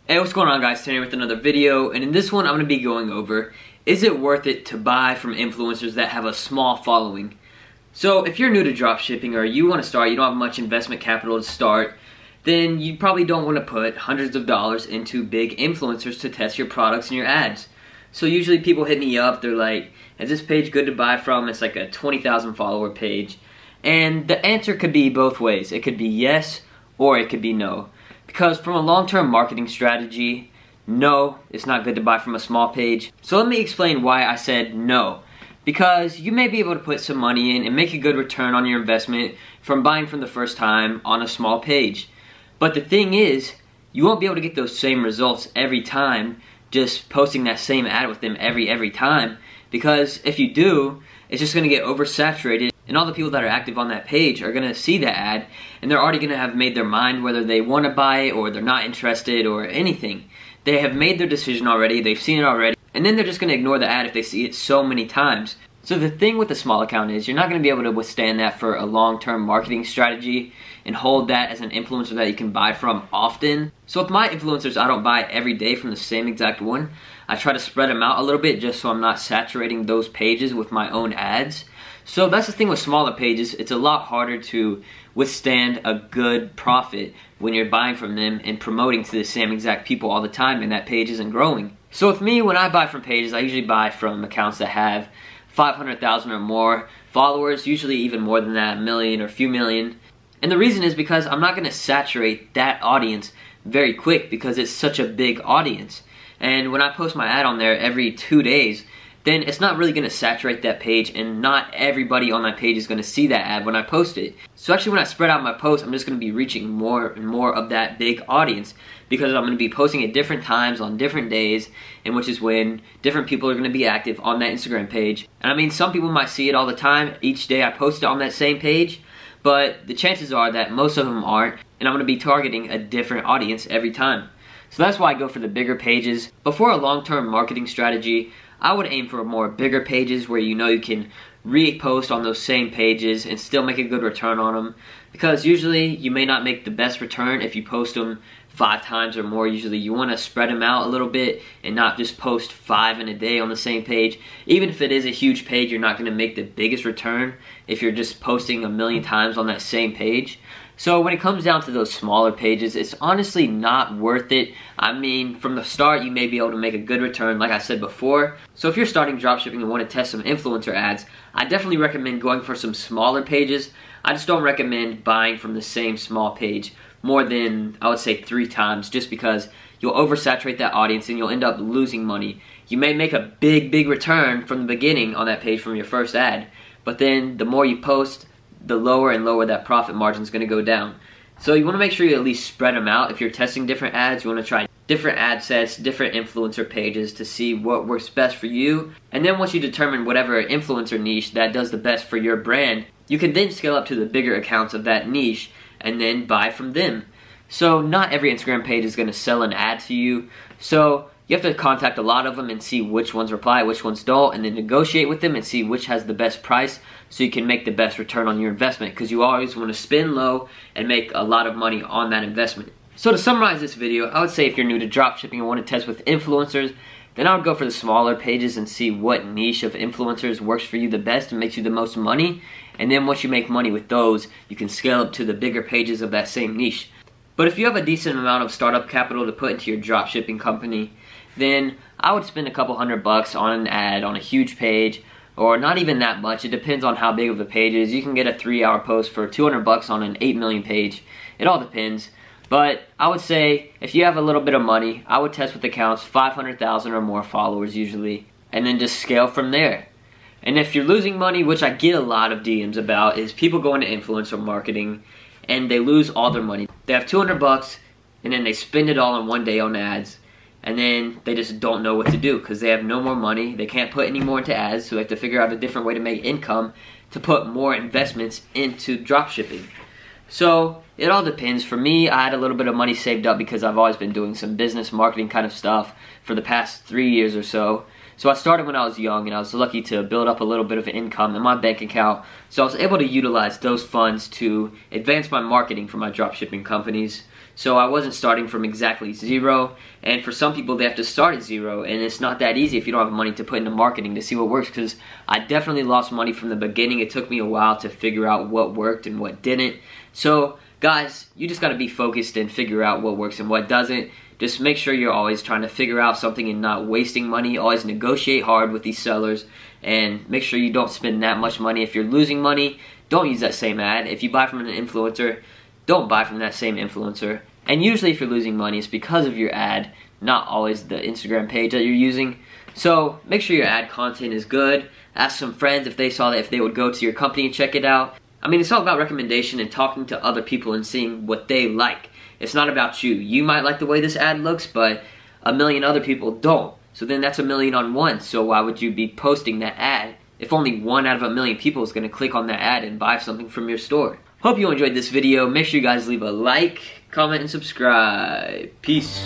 Hey, what's going on, guys? Today with another video, and in this one I'm going to be going over, is it worth it to buy from influencers that have a small following? So if you're new to dropshipping or you want to start, you don't have much investment capital to start, then you probably don't want to put hundreds of dollars into big influencers to test your products and your ads. So usually people hit me up, they're like, is this page good to buy from? It's like a 20,000 follower page. And the answer could be both ways. It could be yes or it could be no. Because from a long-term marketing strategy, no, it's not good to buy from a small page. So let me explain why I said no. Because you may be able to put some money in and make a good return on your investment from buying from the first time on a small page. But the thing is, you won't be able to get those same results every time just posting that same ad with them every time. Because if you do, it's just going to get oversaturated. And all the people that are active on that page are going to see that ad and they're already going to have made their mind whether they want to buy it or they're not interested or anything. They have made their decision already, they've seen it already, and then they're just going to ignore the ad if they see it so many times. So the thing with a small account is you're not going to be able to withstand that for a long-term marketing strategy and hold that as an influencer that you can buy from often. So with my influencers, I don't buy every day from the same exact one. I try to spread them out a little bit just so I'm not saturating those pages with my own ads. So that's the thing with smaller pages, it's a lot harder to withstand a good profit when you're buying from them and promoting to the same exact people all the time and that page isn't growing. So with me, when I buy from pages, I usually buy from accounts that have 500,000 or more followers, usually even more than that, a million or a few million. And the reason is because I'm not going to saturate that audience very quick because it's such a big audience. And when I post my ad on there every 2 days, then it's not really going to saturate that page and not everybody on that page is going to see that ad when I post it. So actually when I spread out my posts, I'm just going to be reaching more and more of that big audience because I'm going to be posting at different times on different days, and which is when different people are going to be active on that Instagram page. And I mean, some people might see it all the time, each day I post it on that same page, but the chances are that most of them aren't, and I'm going to be targeting a different audience every time. So that's why I go for the bigger pages. But for a long-term marketing strategy, I would aim for more bigger pages where you know you can repost on those same pages and still make a good return on them. Because usually you may not make the best return if you post them 5 times or more. Usually you want to spread them out a little bit and not just post 5 in a day on the same page. Even if it is a huge page, you're not going to make the biggest return if you're just posting a million times on that same page. So when it comes down to those smaller pages, it's honestly not worth it. I mean, from the start, you may be able to make a good return, like I said before. So if you're starting dropshipping and want to test some influencer ads, I definitely recommend going for some smaller pages. I just don't recommend buying from the same small page more than, I would say, 3 times, just because you'll oversaturate that audience and you'll end up losing money. You may make a big return from the beginning on that page from your first ad, but then the more you post, the lower and lower that profit margin is going to go down. So you want to make sure you at least spread them out. If you're testing different ads, you want to try different ad sets, different influencer pages to see what works best for you. And then once you determine whatever influencer niche that does the best for your brand, you can then scale up to the bigger accounts of that niche and then buy from them. So not every Instagram page is going to sell an ad to you. So you have to contact a lot of them and see which ones reply, which ones don't, and then negotiate with them and see which has the best price so you can make the best return on your investment, because you always want to spend low and make a lot of money on that investment. So to summarize this video, I would say if you're new to dropshipping and want to test with influencers, then I would go for the smaller pages and see what niche of influencers works for you the best and makes you the most money. And then once you make money with those, you can scale up to the bigger pages of that same niche. But if you have a decent amount of startup capital to put into your dropshipping company, then I would spend a couple $100 on an ad on a huge page, or not even that much. It depends on how big of the page is. You can get a 3-hour post for $200 on an 8 million page. It all depends. But I would say if you have a little bit of money, I would test with accounts 500,000 or more followers usually, and then just scale from there. And if you're losing money, which I get a lot of DMs about, is people go into influencer marketing and they lose all their money. They have $200 and then they spend it all in one day on ads, and then they just don't know what to do because they have no more money. They can't put any more into ads, so they have to figure out a different way to make income to put more investments into dropshipping. So it all depends. For me, I had a little bit of money saved up because I've always been doing some business marketing kind of stuff for the past 3 years or so. So I started when I was young, and I was lucky to build up a little bit of income in my bank account. So I was able to utilize those funds to advance my marketing for my dropshipping companies. So I wasn't starting from exactly zero, and for some people they have to start at zero, and it's not that easy if you don't have money to put into marketing to see what works, because I definitely lost money from the beginning. It took me a while to figure out what worked and what didn't. So guys, you just got to be focused and figure out what works and what doesn't. Just make sure you're always trying to figure out something and not wasting money. Always negotiate hard with these sellers, and make sure you don't spend that much money. If you're losing money, don't use that same ad. If you buy from an influencer, don't buy from that same influencer. And usually if you're losing money, it's because of your ad, not always the Instagram page that you're using. So make sure your ad content is good. Ask some friends if they saw that, if they would go to your company and check it out. I mean, it's all about recommendation and talking to other people and seeing what they like. It's not about you. You might like the way this ad looks, but a million other people don't. So then that's a million on one. So why would you be posting that ad if only 1 out of a million people is going to click on that ad and buy something from your store? Hope you enjoyed this video. Make sure you guys leave a like, comment, and subscribe. Peace.